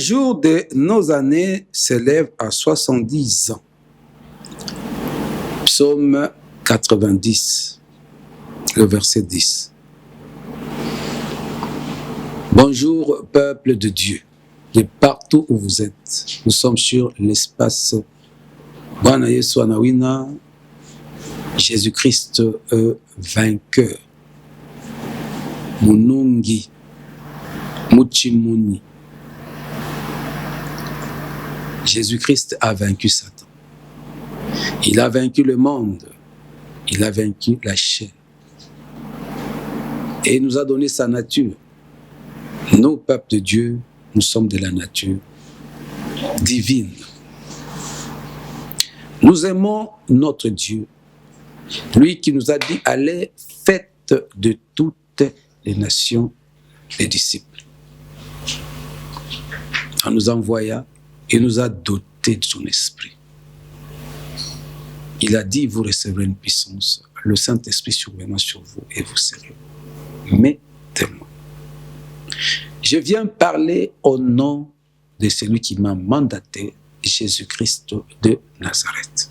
jour de nos années s'élève à 70 ans. Psaume 90, le verset 10. Bonjour, peuple de Dieu, de partout où vous êtes. Nous sommes sur l'espace Bwana Yesu Anawina, Jésus-Christ vainqueur. Munungi, Muchimuni. Jésus-Christ a vaincu Satan. Il a vaincu le monde. Il a vaincu la chair. Et il nous a donné sa nature. Nous, peuple de Dieu, nous sommes de la nature divine. Nous aimons notre Dieu. Lui qui nous a dit, allez, faites de toutes les nations les disciples. En nous envoyant, il nous a dotés de son esprit. Il a dit, vous recevrez une puissance, le Saint-Esprit surviendra sur vous et vous serez mes témoins. Je viens parler au nom de celui qui m'a mandaté, Jésus-Christ de Nazareth.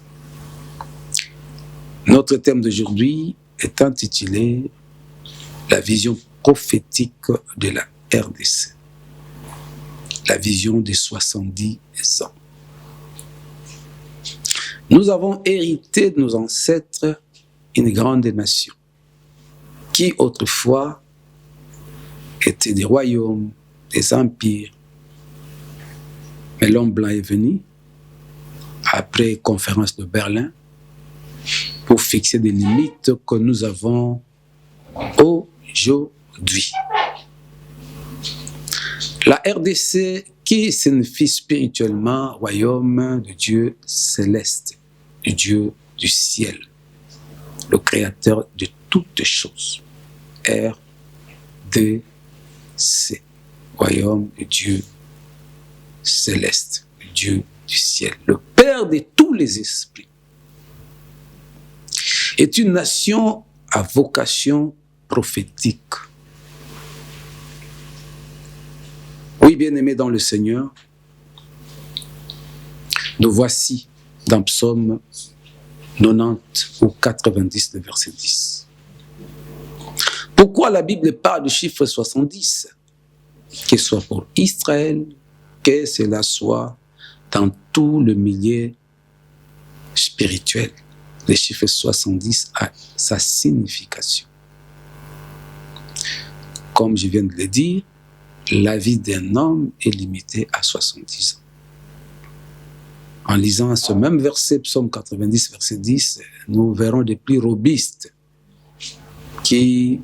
Notre thème d'aujourd'hui est intitulé « La vision prophétique de la RDC ». La vision des 70 ans. Nous avons hérité de nos ancêtres une grande nation qui autrefois étaient des royaumes, des empires. Mais l'homme blanc est venu après la conférence de Berlin pour fixer des limites que nous avons aujourd'hui. La RDC qui signifie spirituellement royaume de Dieu céleste, du Dieu du ciel, le créateur de toutes choses. RDC, royaume de Dieu céleste, le Dieu du ciel, le Père de tous les esprits, est une nation à vocation prophétique. Oui, bien-aimés dans le Seigneur, nous voici dans Psaume 90 ou 90, le verset 10. Pourquoi la Bible parle du chiffre 70? Que ce soit pour Israël, que cela soit dans tout le milieu spirituel. Le chiffre 70 a sa signification. Comme je viens de le dire, la vie d'un homme est limitée à 70 ans. En lisant ce même verset, Psaume 90, verset 10, nous verrons des plus robustes qui,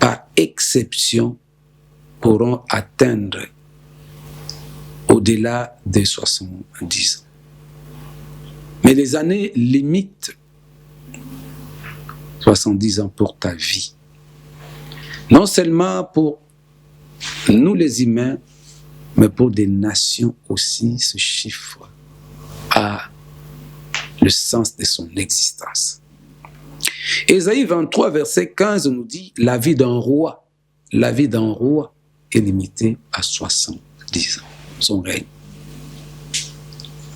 par exception, pourront atteindre au-delà des 70 ans. Mais les années limitent 70 ans pour ta vie. Non seulement pour nous les humains, mais pour des nations aussi, ce chiffre a le sens de son existence. Ésaïe 23, verset 15 nous dit « La vie d'un roi est limitée à 70 ans, son règne. »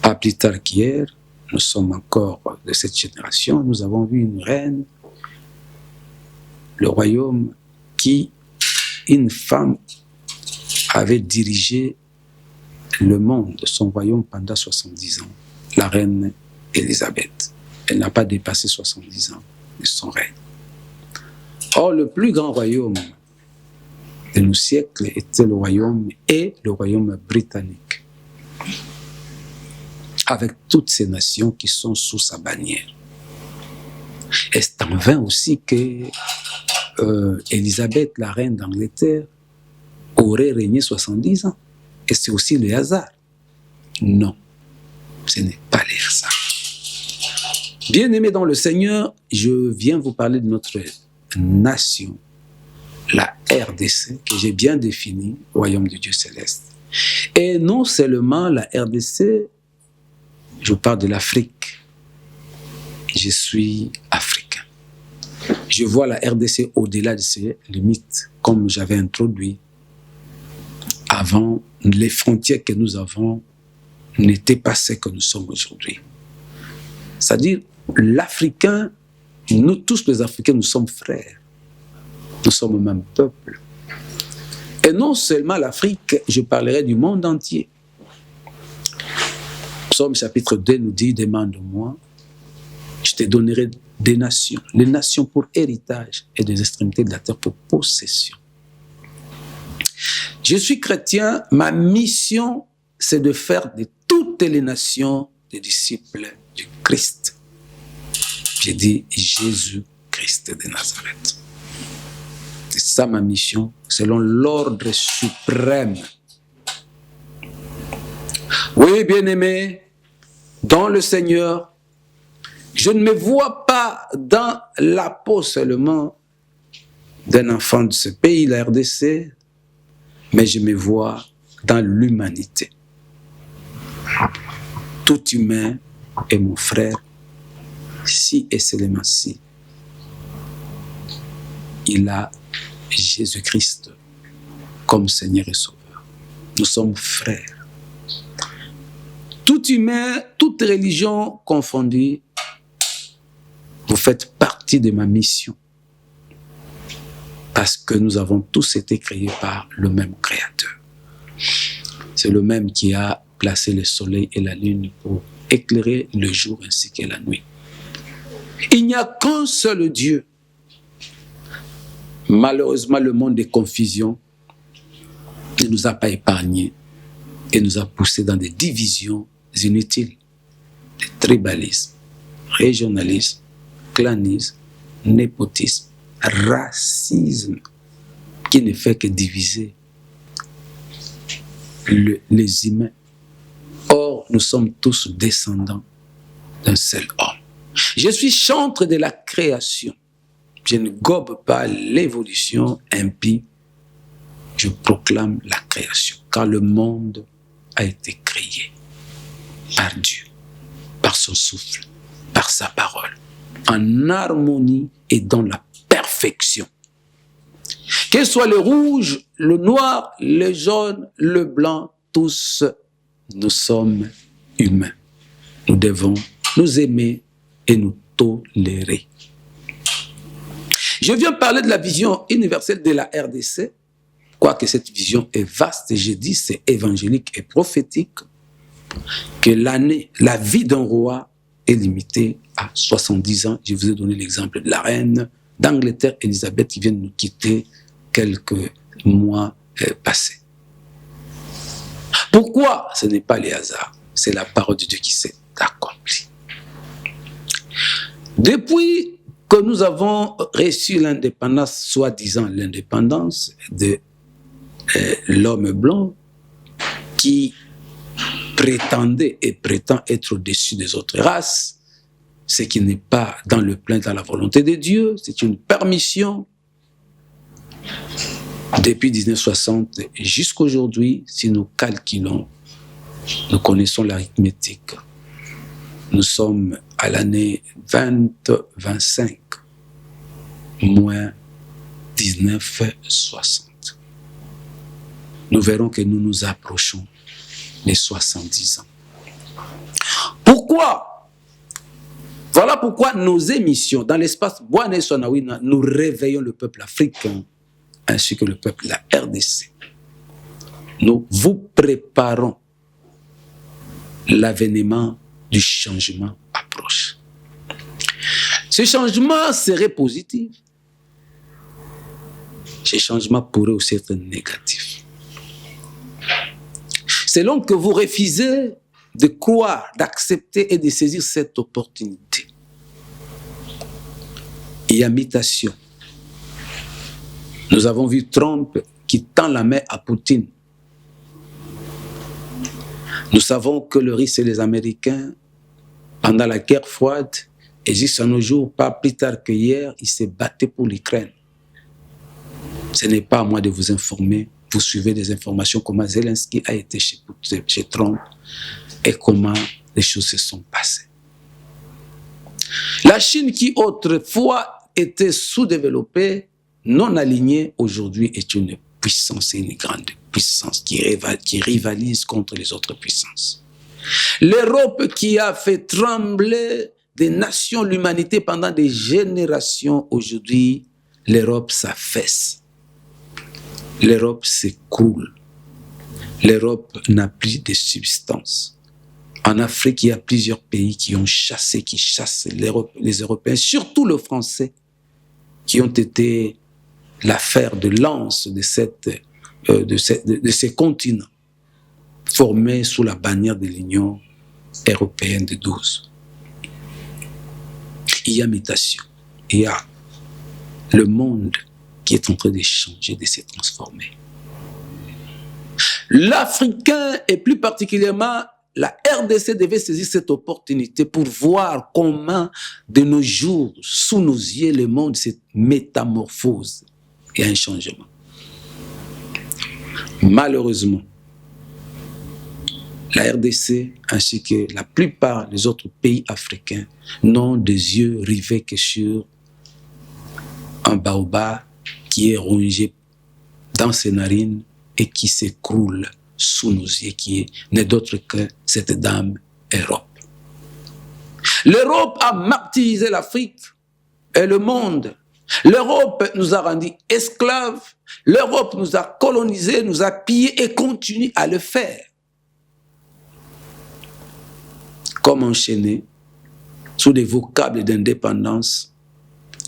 Pas plus tard qu'hier, nous sommes encore de cette génération, nous avons vu une reine, le royaume qui, une femme, avait dirigé le monde, son royaume pendant 70 ans, la reine Élisabeth. Elle n'a pas dépassé 70 ans de son règne. Or, le plus grand royaume de nos siècles était le royaume britannique, avec toutes ces nations qui sont sous sa bannière. Et c'est en vain aussi que Élisabeth, la reine d'Angleterre, aurait régné 70 ans. Et c'est aussi le hasard. Non, ce n'est pas le hasard. Bien-aimés dans le Seigneur, je viens vous parler de notre nation, la RDC, que j'ai bien définie, Royaume de Dieu céleste. Et non seulement la RDC, je parle de l'Afrique. Je suis africain. Je vois la RDC au-delà de ses limites, comme j'avais introduit, avant, les frontières que nous avons n'étaient pas celles que nous sommes aujourd'hui. C'est-à-dire, l'Africain, nous tous les Africains, nous sommes frères. Nous sommes le même peuple. Et non seulement l'Afrique, je parlerai du monde entier. Psaume chapitre 2 nous dit, demande-moi, je te donnerai des nations, les nations pour héritage et des extrémités de la terre pour possession. Je suis chrétien, ma mission, c'est de faire de toutes les nations des disciples du Christ. J'ai dit Jésus-Christ de Nazareth. C'est ça ma mission, selon l'ordre suprême. Oui, bien-aimé, dans le Seigneur, je ne me vois pas dans la peau seulement d'un enfant de ce pays, la RDC, mais je me vois dans l'humanité. Tout humain est mon frère, si et seulement si il a Jésus-Christ comme Seigneur et Sauveur. Nous sommes frères. Tout humain, toute religion confondue, vous faites partie de ma mission. Parce que nous avons tous été créés par le même Créateur. C'est le même qui a placé le soleil et la lune pour éclairer le jour ainsi que la nuit. Il n'y a qu'un seul Dieu. Malheureusement, le monde de confusion ne nous a pas épargnés et nous a poussés dans des divisions inutiles, des tribalismes, régionalisme, clanisme, népotisme, racisme, qui ne fait que diviser les humains. Or, nous sommes tous descendants d'un seul homme. Je suis chantre de la création. Je ne gobe pas l'évolution impie. Je proclame la création, car le monde a été créé par Dieu, par son souffle, par sa parole, en harmonie et dans la perfection. Que soit le rouge, le noir, le jaune, le blanc, tous, nous sommes humains. Nous devons nous aimer et nous tolérer. Je viens parler de la vision universelle de la RDC, quoique cette vision est vaste, j'ai dit c'est évangélique et prophétique, que la vie d'un roi est limitée à 70 ans. Je vous ai donné l'exemple de la reine d'Angleterre, Élisabeth, qui vient de nous quitter quelques mois passés. Pourquoi? Ce n'est pas les hasards, c'est la parole de Dieu qui s'est accomplie. Depuis que nous avons reçu l'indépendance, soi-disant l'indépendance de l'homme blanc, qui prétendait et prétend être au-dessus des autres races, ce qui n'est pas dans le plein dans la volonté de Dieu, c'est une permission. Depuis 1960 jusqu'à aujourd'hui, si nous calculons, nous connaissons l'arithmétique. Nous sommes à l'année 2025, moins 1960. Nous verrons que nous nous approchons les 70 ans. Pourquoi? Voilà pourquoi nos émissions dans l'espace Bwana Sonawina, nous réveillons le peuple africain ainsi que le peuple de la RDC. Nous vous préparons. L'avènement du changement approche. Ce changement serait positif. Ce changement pourrait aussi être négatif. Selon que vous refusez de croire, d'accepter et de saisir cette opportunité. Il y a mutation. Nous avons vu Trump qui tend la main à Poutine. Nous savons que le Russe et les Américains, pendant la guerre froide, et jusqu'à nos jours, pas plus tard que hier, ils se battaient pour l'Ukraine. Ce n'est pas à moi de vous informer. Vous suivez des informations comment Zelensky a été chez Trump et comment les choses se sont passées. La Chine qui autrefois était sous-développée, non alignée, aujourd'hui est une puissance et une grande puissances qui rivalisent contre les autres puissances. L'Europe qui a fait trembler des nations, l'humanité pendant des générations, aujourd'hui, l'Europe s'affaisse. L'Europe s'écroule. L'Europe n'a plus de substance. En Afrique, il y a plusieurs pays qui chassent les Européens, surtout le Français, qui ont été la fer de lance de ces continents, formés sous la bannière de l'Union européenne de 12. Il y a mutation. Il y a le monde qui est en train de changer, de se transformer. L'Africain, et plus particulièrement la RDC, devait saisir cette opportunité pour voir comment, de nos jours, sous nos yeux, le monde se métamorphose. Il y a un changement. Malheureusement, la RDC ainsi que la plupart des autres pays africains n'ont des yeux rivés que sur un baobab qui est rongé dans ses narines et qui s'écroule sous nos yeux, qui n'est d'autre que cette dame Europe. L'Europe a martyrisé l'Afrique et le monde. L'Europe nous a rendus esclaves. L'Europe nous a colonisés, nous a pillés et continue à le faire. Comme enchaînés sous des vocables d'indépendance,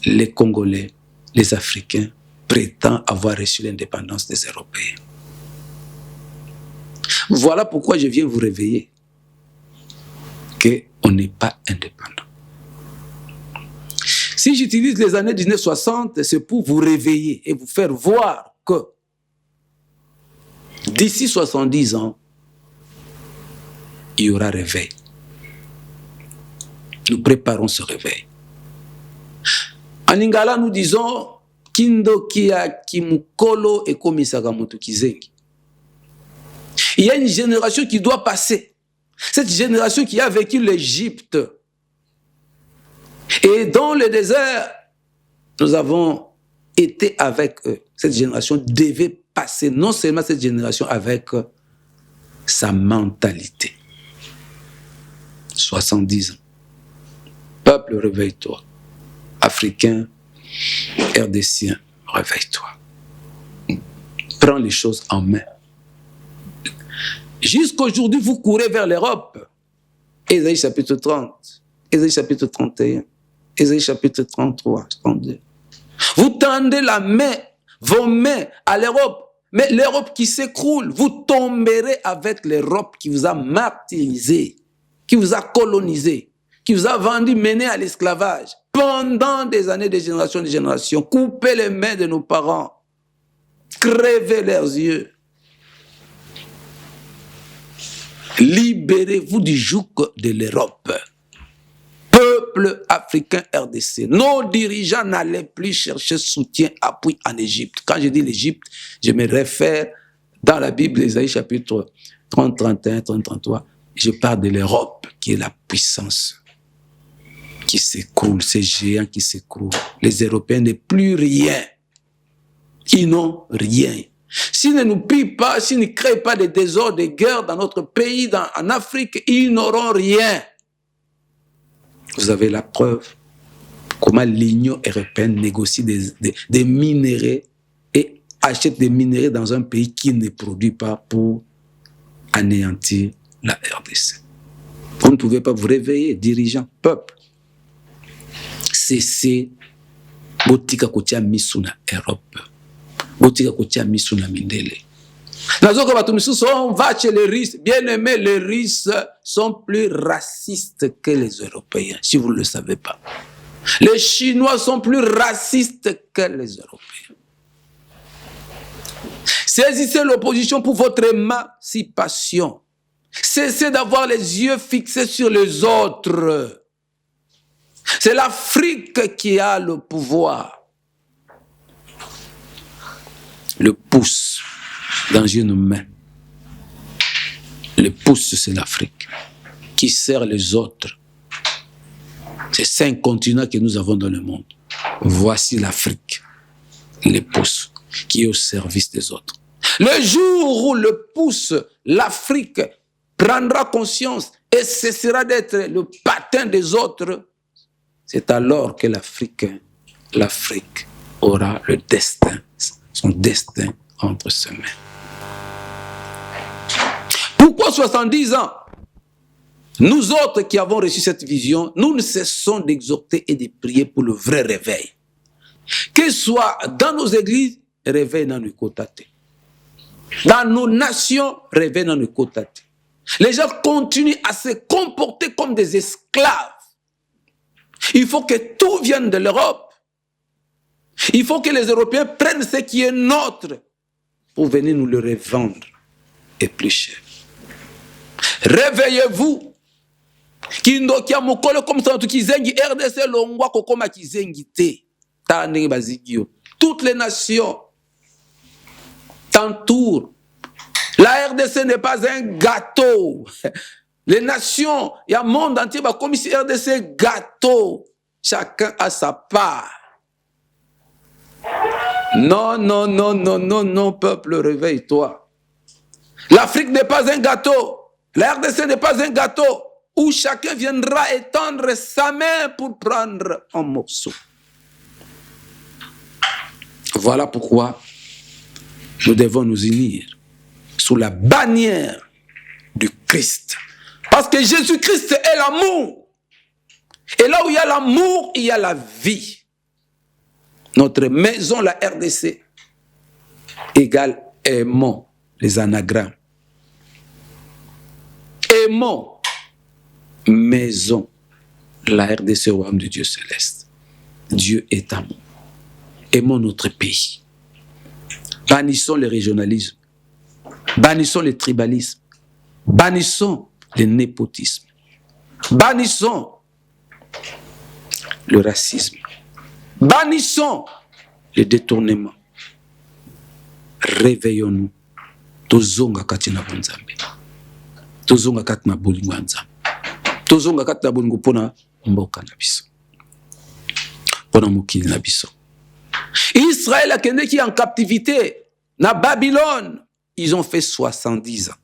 les Congolais, les Africains prétendent avoir reçu l'indépendance des Européens. Voilà pourquoi je viens vous réveiller qu'on n'est pas indépendant. Si j'utilise les années 1960, c'est pour vous réveiller et vous faire voir que d'ici 70 ans, il y aura réveil. Nous préparons ce réveil. En Lingala, nous disons Kindo kia kimukolo et komisaka mutu kizengi. Il y a une génération qui doit passer. Cette génération qui a vécu l'Égypte. Et dans le désert, nous avons été avec eux. Cette génération devait passer, non seulement cette génération, avec sa mentalité. 70 ans. Peuple, réveille-toi. Africain, RDCien, réveille-toi. Prends les choses en main. Jusqu'aujourd'hui, vous courez vers l'Europe. Ésaïe chapitre 30, Ésaïe chapitre 31, Ésaïe chapitre 33, 32. Vous tendez la main, vos mains à l'Europe, mais l'Europe qui s'écroule, vous tomberez avec l'Europe qui vous a martyrisé, qui vous a colonisé, qui vous a vendu, mené à l'esclavage pendant des années, des générations, coupez les mains de nos parents, crevez leurs yeux. Libérez-vous du joug de l'Europe. Peuple africain RDC, nos dirigeants n'allaient plus chercher soutien, appui en Égypte. Quand je dis l'Égypte, je me réfère dans la Bible, Ésaïe chapitre 30, 31, 30, 33. Je parle de l'Europe qui est la puissance qui s'écroule, ces géants qui s'écroulent. Les Européens n'ont plus rien. Ils n'ont rien. S'ils ne nous pillent pas, s'ils ne créent pas de désordres, de guerres dans notre pays, en Afrique, ils n'auront rien. Vous avez la preuve comment l'Union européenne négocie des minéraux et achète des minéraux dans un pays qui ne produit pas pour anéantir la RDC. Vous ne pouvez pas vous réveiller, dirigeants, peuple. Cessez botika kotia misu na Europe. Botika kotia misu na mindele. Nazoka batu misusu on va chez les Russes. Bien aimés, les Russes sont plus racistes que les Européens, si vous ne le savez pas. Les Chinois sont plus racistes que les Européens. Saisissez l'opposition pour votre émancipation. Cessez d'avoir les yeux fixés sur les autres. C'est l'Afrique qui a le pouvoir. Le pouce dans une main. Le pouce, c'est l'Afrique qui sert les autres. C'est 5 continents que nous avons dans le monde. Voici l'Afrique, le pouce qui est au service des autres. Le jour où le pouce, l'Afrique prendra conscience et cessera d'être le patin des autres, c'est alors que l'Afrique aura le destin, son destin entre ses mains. Pourquoi 70 ans? Nous autres qui avons reçu cette vision, nous ne cessons d'exhorter et de prier pour le vrai réveil. Que ce soit dans nos églises, réveil dans nos côtés. Dans nos nations, réveil dans nos côtés. Les gens continuent à se comporter comme des esclaves. Il faut que tout vienne de l'Europe. Il faut que les Européens prennent ce qui est nôtre pour venir nous le revendre et plus cher. Réveillez-vous. Kindokia mokolo comme ça kizengi RDC longwa kokoma kizengi te. Tandenge bazigio. Toutes les nations t'entourent. La RDC n'est pas un gâteau. Les nations, il y a un monde entier comme ici RDC gâteau. Chacun a sa part. Non, non, non, non, non, non, peuple, réveille-toi. L'Afrique n'est pas un gâteau. La RDC n'est pas un gâteau où chacun viendra étendre sa main pour prendre un morceau. Voilà pourquoi nous devons nous unir sous la bannière du Christ. Parce que Jésus-Christ est l'amour. Et là où il y a l'amour, il y a la vie. Notre maison, la RDC, égale aimons les anagrammes. Aimons maison, la RDC au royaume de Dieu céleste. Dieu est amour. Aimons notre pays. Bannissons le régionalisme. Bannissons le tribalisme. Bannissons le népotisme. Bannissons le racisme. Bannissons le détournement. Réveillons-nous. Tozonga katina bonzambe. Tozonga katina bolingo nzambe. Tozonga katina bolingo pona mboka na biso. Pona mokili na biso. Israël a qui en captivité na Babylone. Ils ont fait 70 ans.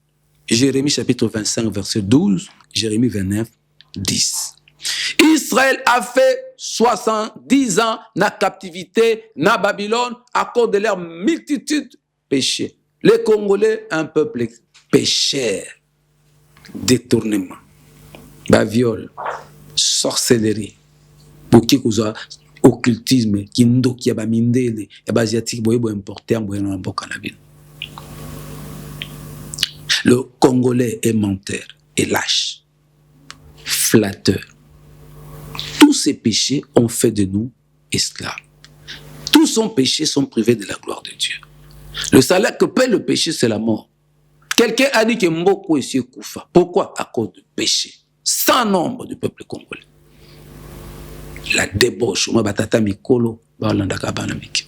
Jérémie chapitre 25 verset 12, Jérémie 29 10. Israël a fait 70 ans na captivité na Babylone à cause de leur multitude de péchés. Les Congolais, un peuple pécheur, détournement, viol, sorcellerie, boki kuza occultisme, kindoki ya mindele, ya asiatique boyebo importer en mboka na bino. Le Congolais est menteur et lâche, flatteur. Tous ces péchés ont fait de nous esclaves. Tous ces péchés sont privés de la gloire de Dieu. Le salaire que paie le péché, c'est la mort. Quelqu'un a dit que Mboko est Koufa. Pourquoi? À cause du péché. Sans nombre du peuple congolais. La débauche, moi, batata mikolo, balandaka banamiki.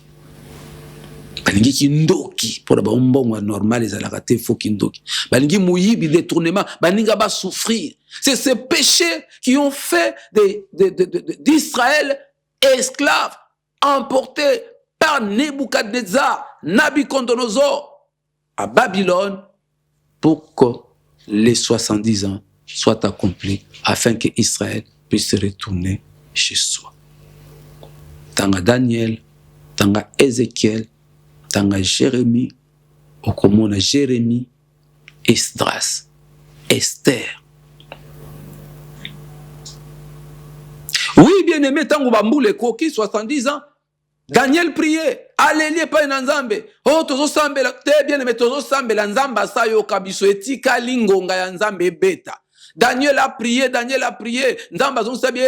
Balingi kindoki, pour la bonbon normal, les alakate faux kindoki. Balingi mouyibi, détournement, balinga ba souffrir. C'est ces péchés qui ont fait d'Israël esclaves, emportés par Nebuchadnezzar, Nabucodonosor, à Babylone, pour que les 70 ans soient accomplis, afin que Israël puisse retourner chez soi. Tanga Daniel, tanga Ézéchiel, tanga Jérémie, okomona Jérémie, Esdras, Esther. Oui, bien aimé, tango bamboule koki 70 ans. Daniel priait, alléluia pa nzambe. Oh tozo sambe la te bien aimé tozo sambe la nzamba sa yo kabiso etika lingonga ya nzambe beta. Daniel a prié, nzamba zo sabe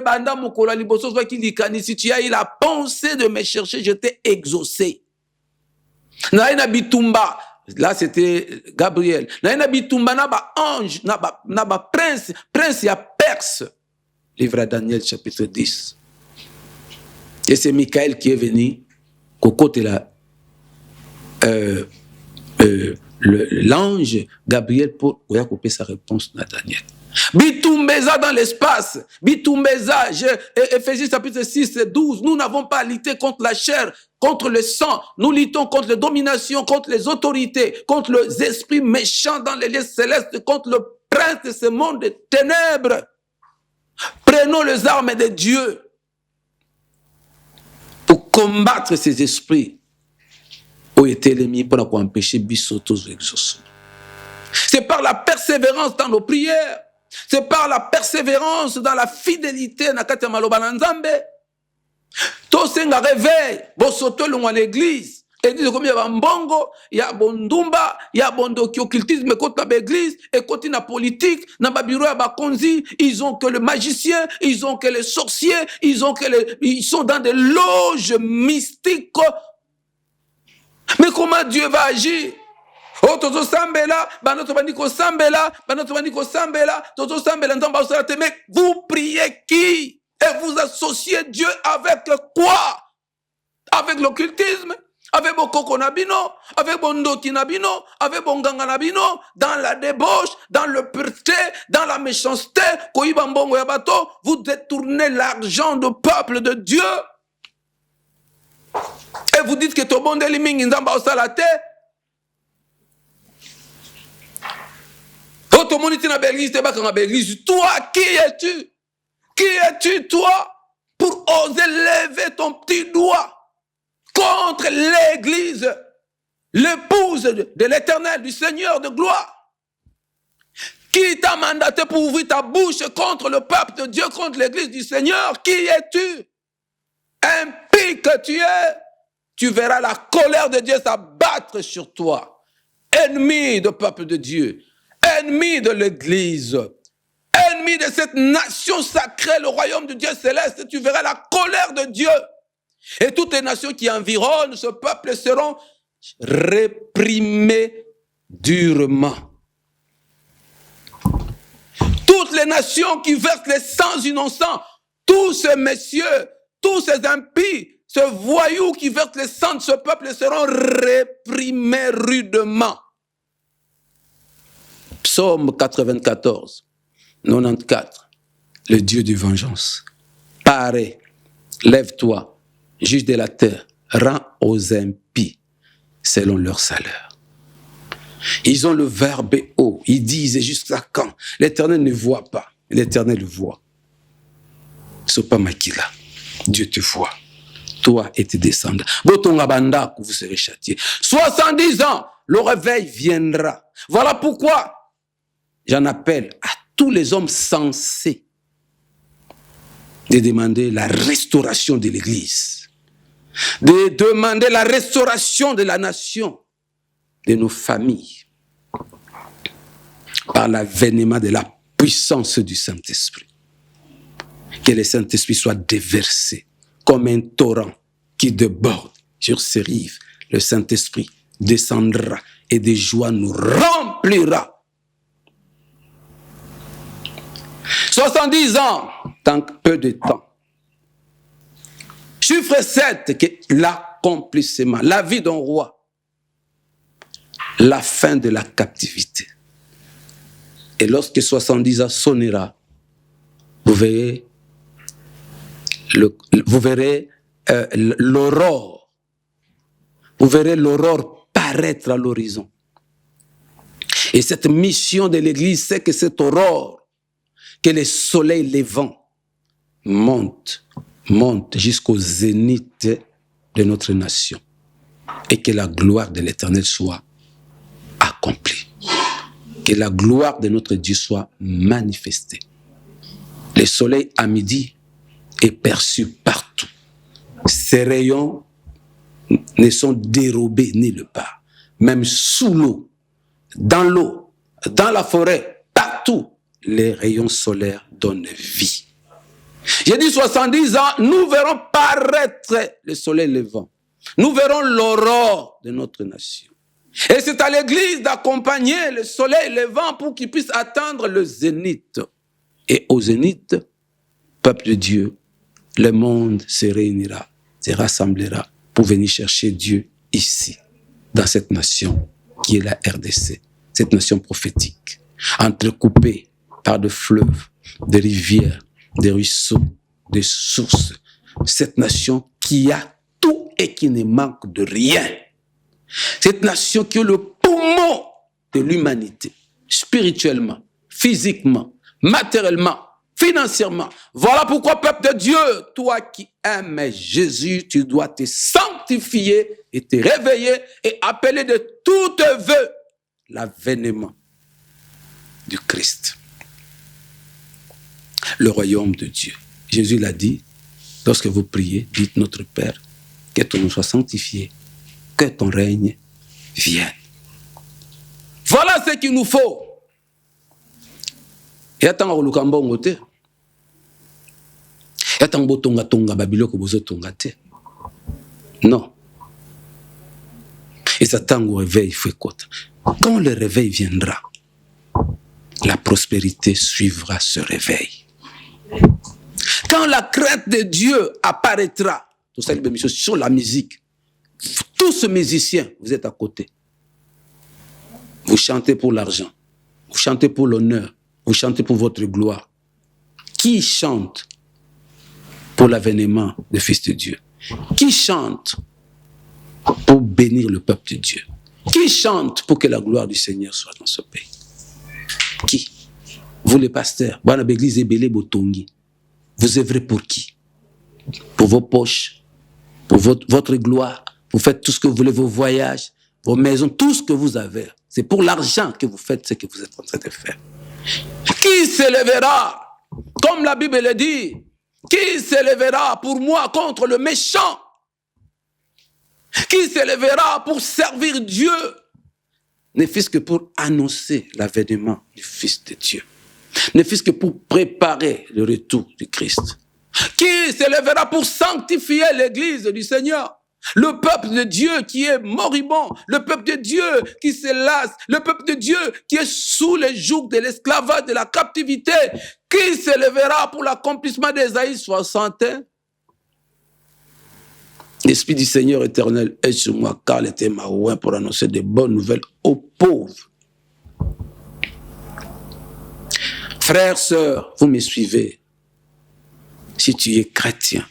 banda mokolo liboso so ki likani si tu as eu la pensée de me chercher, je t'ai exaucé. Na bitumba, là c'était Gabriel. Na bitumba na ba ange, na ba prince ya Perse. Livre à Daniel chapitre 10. Et c'est Michael qui est venu cocoter l'ange Gabriel pour couper sa réponse à Daniel. Bitumbeza dans l'espace. Bitumbeza, Éphésiens chapitre 6 et 12. Nous n'avons pas à lutter contre la chair, contre le sang. Nous luttons contre les dominations, contre les autorités, contre les esprits méchants dans les lieux célestes, contre le prince de ce monde de ténèbres. Prenons les armes de Dieu pour combattre ces esprits qui ont été mis pour empêcher Bissotos l'exaucement. C'est par la persévérance dans nos prières. C'est par la persévérance dans la fidélité na kati ya maloba na Nzambe. Tosenga réveil, bosoto longwa l'église. Église comme ya bambongo, ya bondumba, ya bondoki occultisme contre la église et contre la politique, na ba bureau ya bakonzi, ils ont que le magicien, ils ont que les sorciers, ils sont dans des loges mystiques. Mais comment Dieu va agir? Oh, tozo sambela, banoto bandiko sambela, tozo sambela, mais vous priez qui? Et vous associez Dieu avec quoi? Avec l'occultisme, avec Bokoko Nabino, avec Bondoki Nabino, avec Bonganga Nabino, dans la débauche, dans le pureté, dans la méchanceté, Koibambongo Yabato, vous détournez l'argent du peuple de Dieu. Et vous dites que ton bon déliming Nzamba Osalate. Toi, qui es-tu? Qui es-tu, toi, pour oser lever ton petit doigt contre l'église, l'épouse de l'éternel, du Seigneur de gloire? Qui t'a mandaté pour ouvrir ta bouche contre le peuple de Dieu, contre l'église du Seigneur? Qui es-tu? Impie que tu es, tu verras la colère de Dieu s'abattre sur toi. Ennemi du peuple de Dieu, ennemi de l'église, ennemi de cette nation sacrée, le royaume de Dieu céleste, tu verras la colère de Dieu. Et toutes les nations qui environnent ce peuple seront réprimées durement. Toutes les nations qui versent les sangs innocents, tous ces messieurs, tous ces impies, ce voyou qui verse les sangs de ce peuple seront réprimés rudement. Psaume 94, 94. Le Dieu de vengeance. Parais, lève-toi, juge de la terre, rends aux impies selon leur salaire. Ils ont le verbe haut. Ils disent jusqu'à quand? L'Éternel ne voit pas. L'Éternel voit. C'est pas Makila. Dieu te voit. Toi et tes descendants. Botongabanda, vous serez châtiés. 70 ans, le réveil viendra. Voilà pourquoi j'en appelle à tous les hommes sensés de demander la restauration de l'Église, de demander la restauration de la nation, de nos familles, par l'avènement de la puissance du Saint-Esprit. Que le Saint-Esprit soit déversé comme un torrent qui déborde sur ses rives. Le Saint-Esprit descendra et de joie nous remplira. 70 ans, tant que peu de temps. Chiffre 7, que l'accomplissement, la vie d'un roi, la fin de la captivité. Et lorsque 70 ans sonnera, vous verrez l'aurore. Vous verrez l'aurore paraître à l'horizon. Et cette mission de l'Église, c'est que cette aurore, que le soleil levant monte jusqu'au zénith de notre nation et que la gloire de l'Éternel soit accomplie. Que la gloire de notre Dieu soit manifestée. Le soleil à midi est perçu partout. Ses rayons ne sont dérobés nulle part. Même sous l'eau, dans la forêt, partout, les rayons solaires donnent vie. J'ai dit 70 ans, nous verrons paraître le soleil levant. Nous verrons l'aurore de notre nation. Et c'est à l'Église d'accompagner le soleil levant pour qu'il puisse atteindre le zénith. Et au zénith, peuple de Dieu, le monde se réunira, se rassemblera pour venir chercher Dieu ici, dans cette nation qui est la RDC, cette nation prophétique, entrecoupée par des fleuves, des rivières, des ruisseaux, des sources. Cette nation qui a tout et qui ne manque de rien. Cette nation qui est le poumon de l'humanité, spirituellement, physiquement, matériellement, financièrement. Voilà pourquoi, peuple de Dieu, toi qui aimes Jésus, tu dois te sanctifier et te réveiller et appeler de tous tes vœux l'avènement du Christ, le royaume de Dieu. Jésus l'a dit, lorsque vous priez, dites notre Père, que ton nom soit sanctifié, que ton règne vienne. Voilà ce qu'il nous faut. Et attends, non. Et Satan au réveil fait quoi? Quand le réveil viendra, la prospérité suivra ce réveil. Quand la crainte de Dieu apparaîtra, tout ça, sur la musique, tous ces musiciens, vous êtes à côté. Vous chantez pour l'argent, vous chantez pour l'honneur, vous chantez pour votre gloire. Qui chante pour l'avènement du Fils de Dieu? Qui chante pour bénir le peuple de Dieu? Qui chante pour que la gloire du Seigneur soit dans ce pays? Qui? Vous les pasteurs, vous œuvrez pour qui? Pour vos poches, pour votre gloire, vous faites tout ce que vous voulez, vos voyages, vos maisons, tout ce que vous avez. C'est pour l'argent que vous faites ce que vous êtes en train de faire. Qui s'élèvera, comme la Bible le dit, qui s'élèvera pour moi contre le méchant? Qui s'élèvera pour servir Dieu? Ne fût-ce que pour annoncer l'avènement du Fils de Dieu. Ne fût-ce que pour préparer le retour du Christ. Qui s'élèvera pour sanctifier l'église du Seigneur? Le peuple de Dieu qui est moribond, le peuple de Dieu qui se lasse, le peuple de Dieu qui est sous les jougs de l'esclavage, de la captivité, qui s'élèvera pour l'accomplissement d'Ésaïe 61? L'Esprit du Seigneur éternel est sur moi, car il était ma oin pour annoncer de bonnes nouvelles aux pauvres. Frères, sœurs, vous me suivez. Si tu es chrétien,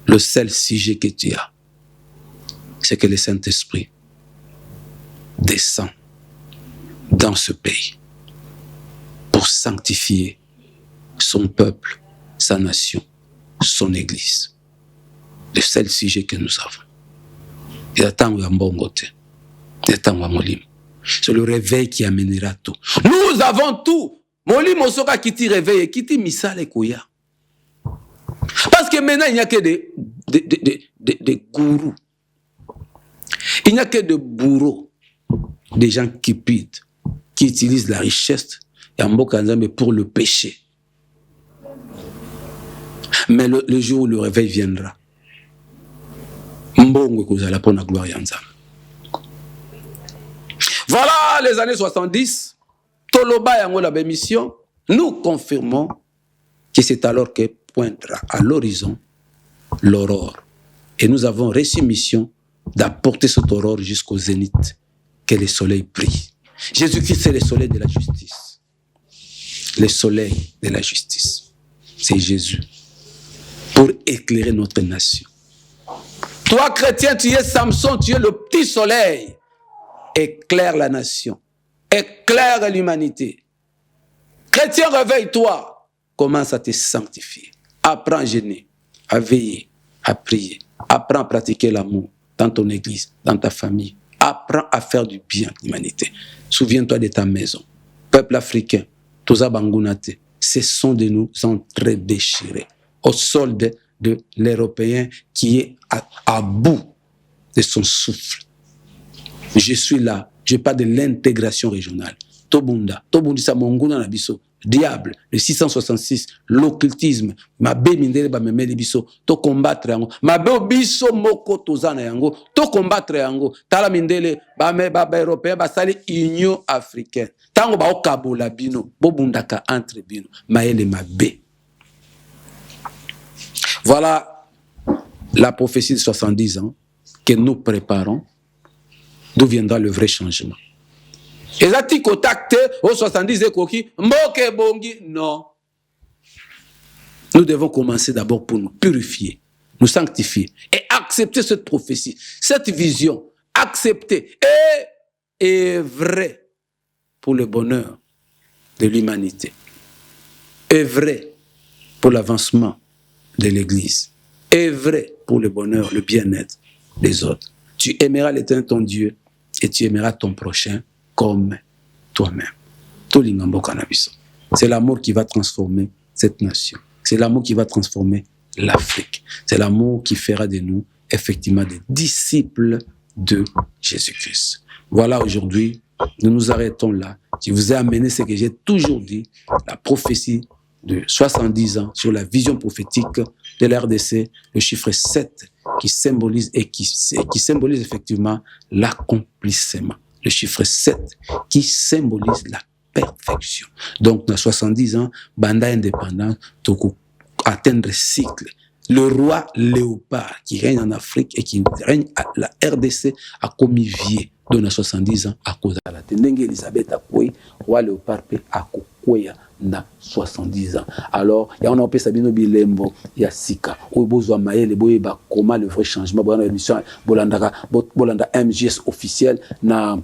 le seul sujet que tu as, c'est que le Saint-Esprit descend dans ce pays pour sanctifier son peuple, sa nation, son église. Le seul sujet que nous avons. C'est le réveil qui amènera tout. Nous avons tout. Molim Osoka qui t'y réveille, qui t'y misale koya. Parce que maintenant, il n'y a que des gourous. Il n'y a que des bourreaux. Des gens qui pident, qui utilisent la richesse pour le péché. Mais le jour où le réveil viendra, voilà les années 70, Toloba Yango la bémission, nous confirmons que c'est alors que pointera à l'horizon l'aurore. Et nous avons reçu mission d'apporter cette aurore jusqu'au zénith, que le soleil brille. Jésus-Christ, c'est le soleil de la justice. Le soleil de la justice, c'est Jésus, pour éclairer notre nation. Toi, chrétien, tu es Samson, tu es le petit soleil. Éclaire la nation, éclaire l'humanité. Chrétien, réveille-toi. Commence à te sanctifier. Apprends à jeûner, à veiller, à prier. Apprends à pratiquer l'amour dans ton église, dans ta famille. Apprends à faire du bien à l'humanité. Souviens-toi de ta maison. Peuple africain, Toza Bangunate, cessons de nous entre-déchirer au solde de l'Européen qui est à bout de son souffle. Je suis là, je parle de l'intégration régionale. Tobunda, Tobundisa Monguna Nabiso, diable, le 666, l'occultisme, Mabe Mindele Bamemeli Biso, to combattre yango, Mabe Biso Moko Tozana yango, to combattre yango, Tala Mindele, Bame Baba Européen, Basali Union africaine. Tango ba okabo la bino, Bobundaka entre bino, Maele Mabe. Voilà la prophétie de 70 ans que nous préparons, d'où viendra le vrai changement. Et là, tu contactes au 70 et Koki, Mboke Bongi, non. Nous devons commencer d'abord pour nous purifier, nous sanctifier et accepter cette prophétie, cette vision, accepter et vrai pour le bonheur de l'humanité, œuvrer pour l'avancement de l'Église, œuvrer pour le bonheur, le bien-être des autres. Tu aimeras l'Éternel ton Dieu et tu aimeras ton prochain comme toi-même. C'est l'amour qui va transformer cette nation. C'est l'amour qui va transformer l'Afrique. C'est l'amour qui fera de nous effectivement des disciples de Jésus-Christ. Voilà, aujourd'hui, nous nous arrêtons là. Je vous ai amené ce que j'ai toujours dit, la prophétie de 70 ans sur la vision prophétique de la RDC, le chiffre 7 qui symbolise et qui symbolise effectivement l'accomplissement. Le chiffre 7 qui symbolise la perfection. Donc, dans 70 ans, banda indépendant, toko atteindre cycle. Le roi léopard qui règne en Afrique et qui règne à la RDC a commis vieux. Donc, dans 70 ans, à cause de la Tendengue Elisabeth a quoi, roi léopard a quoi dans 70 ans. Alors, il y a un peu Sabino Bilembo, il y a Sika, où besoin maïe, les boyes, comment le vrai changement, bolanda émission, bolanda MGS officiel, na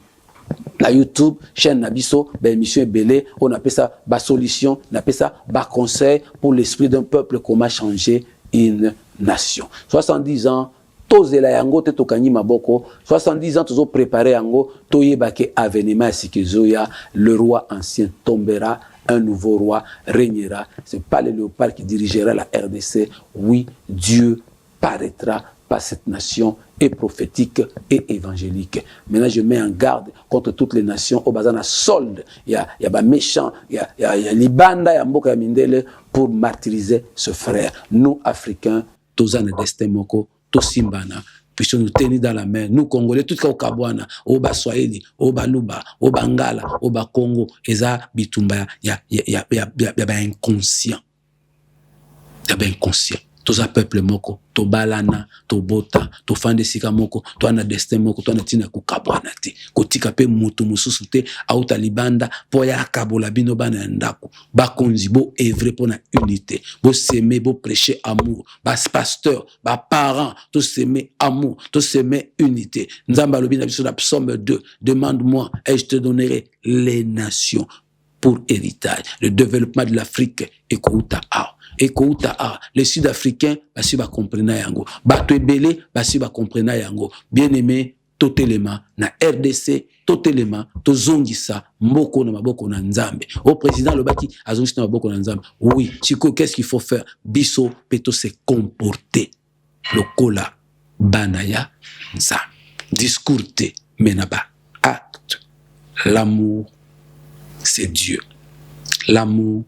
YouTube, chaîne Nabiso, ben émission Belé, on appelle ça bas solution, on appelle ça bas conseil pour l'esprit d'un peuple, comment changer une nation. 70 ans, tozela yango te tokani maboko, 70 ans tozo préparé yango, toyebake avenima sikezoya, le roi ancien tombera, un nouveau roi régnera. C'est pas le léopard qui dirigera la RDC, oui, Dieu paraîtra par cette nation et prophétique et évangélique. Maintenant, je mets en garde contre toutes les nations au bazana solde. Il y a des méchants, il y a Libanda, il y a Mboka Mindele pour martyriser ce frère. Nous, Africains, tous en destin moko, tous simbana, puissions nous tenir dans la main. Nous, Congolais, tout au Kabwana, au Baswahili, au Baluba, au Bangala, au Bakongo, Eza Bitumba, il y a inconscient. Il y a inconscient. Tous un peuple moko, to balana, to bota, to fande sika moko, to ana destin moko, to ana tina kukabwana te, kotika pe mutu mususu te, auta libanda, po ya kabola bino bana ndako, ba konzi, bo evre pour na unité, bo s'aimer, bo prêcher amour, ba pasteur, ba parents, to s'aimer amour, to s'aimer unité. Nzamba lobina biso la psaume 2, demande-moi et je te donnerai les nations pour héritage, le développement de l'Afrique et Kouta A. Et Kouta A, les Sud-Africains, basi ba comprena yango. Bato ebele, basi ba comprena yango. Bien-aimé, totelema, na RDC, totelema, tozongisa, mboko na maboko na nzambe. Au président Lobaki, azongisa na maboko na nzambe. Oui, Chico, qu'est-ce qu'il faut faire? Biso, peto se comporter. Lokola, banaya, nzambe. Discours te, menaba, acte. L'amour, c'est Dieu. L'amour,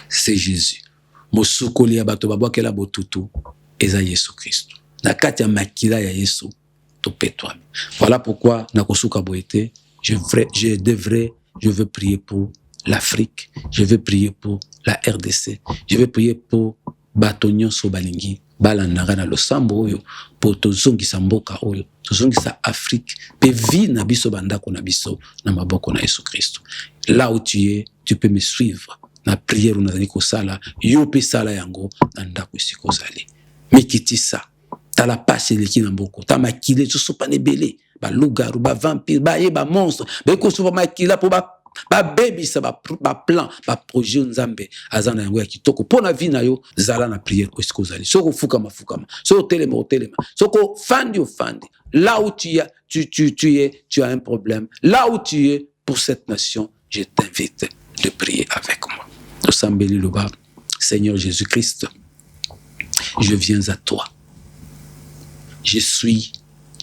c'est Jésus. Mosukoli ya bato babwakela botutu eza Yesu Christ. Na kati ya makila ya Yesu topetwa. Voilà pourquoi na kosuka boete, je veux prier pour l'Afrique, je veux prier pour la RDC, je veux prier pour Batonyon Sobalingi, balandanga na losambo oyo, pour tozongisa mboka oyo, tozongisa Afrique, pe vi na biso bandako na biso na maboko na Yesu Christ. Là où tu es, tu peux me suivre. Na prière ou nazali kosala yo pe sala yango na ndako esiko zali mikitisa tala pasi leki na mboko ta makile so pa nebele ba lugaru ba vampire ba ye ba monstre ba ko so makila po ba baby ça ba plan ba projet nzambe azana yango ya kitoko pona vie na yo zala na prière esiko zali soko fukama soko telema soko fandi là où tu as un problème, là où tu es pour cette nation, je t'invite de prier avec moi. Seigneur Jésus-Christ, je viens à toi. Je suis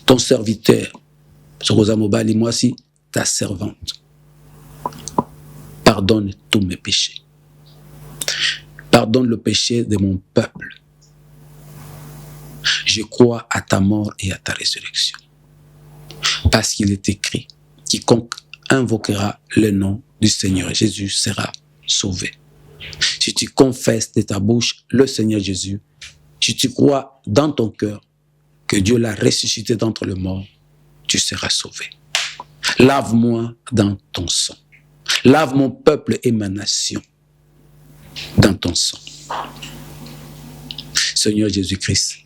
ton serviteur. Moi aussi, ta servante. Pardonne tous mes péchés. Pardonne le péché de mon peuple. Je crois à ta mort et à ta résurrection. Parce qu'il est écrit, quiconque invoquera le nom du Seigneur Jésus sera sauvé. Si tu confesses de ta bouche le Seigneur Jésus, si tu crois dans ton cœur que Dieu l'a ressuscité d'entre les morts, tu seras sauvé. Lave-moi dans ton sang. Lave mon peuple et ma nation dans ton sang. Seigneur Jésus-Christ,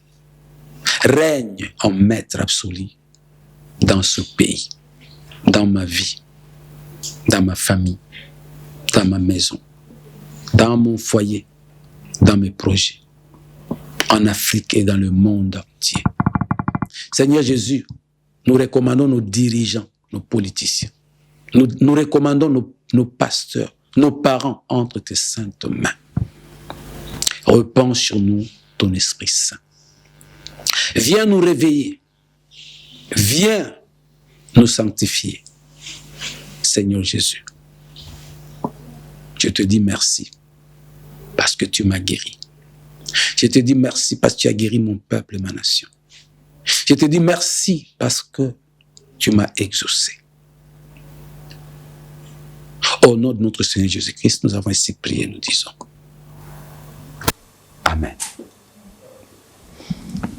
règne en maître absolu dans ce pays, dans ma vie, dans ma famille, dans ma maison, dans mon foyer, dans mes projets, en Afrique et dans le monde entier. Seigneur Jésus, nous recommandons nos dirigeants, nos politiciens. Nous recommandons nos pasteurs, nos parents entre tes saintes mains. Repends sur nous ton Esprit Saint. Viens nous réveiller. Viens nous sanctifier. Seigneur Jésus, je te dis merci parce que tu m'as guéri. Je te dis merci parce que tu as guéri mon peuple et ma nation. Je te dis merci parce que tu m'as exaucé. Au nom de notre Seigneur Jésus-Christ, nous avons ainsi prié, nous disons Amen.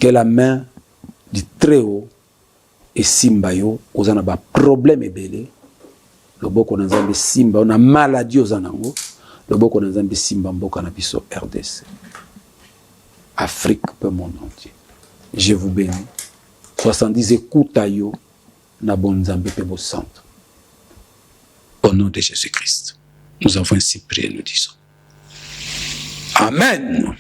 Que la main du Très-Haut et Simbayo, aux en a problème et belé, le boko na nzambe Simba, on a maladie aux anango, le boko na nzambe Simba, mboka na biso RDC. Afrique, peu monde entier. Je vous bénis. 70 écoutes à yo, na bon nzambe pe bo centre. Au nom de Jésus-Christ, nous avons ainsi prié, nous disons Amen.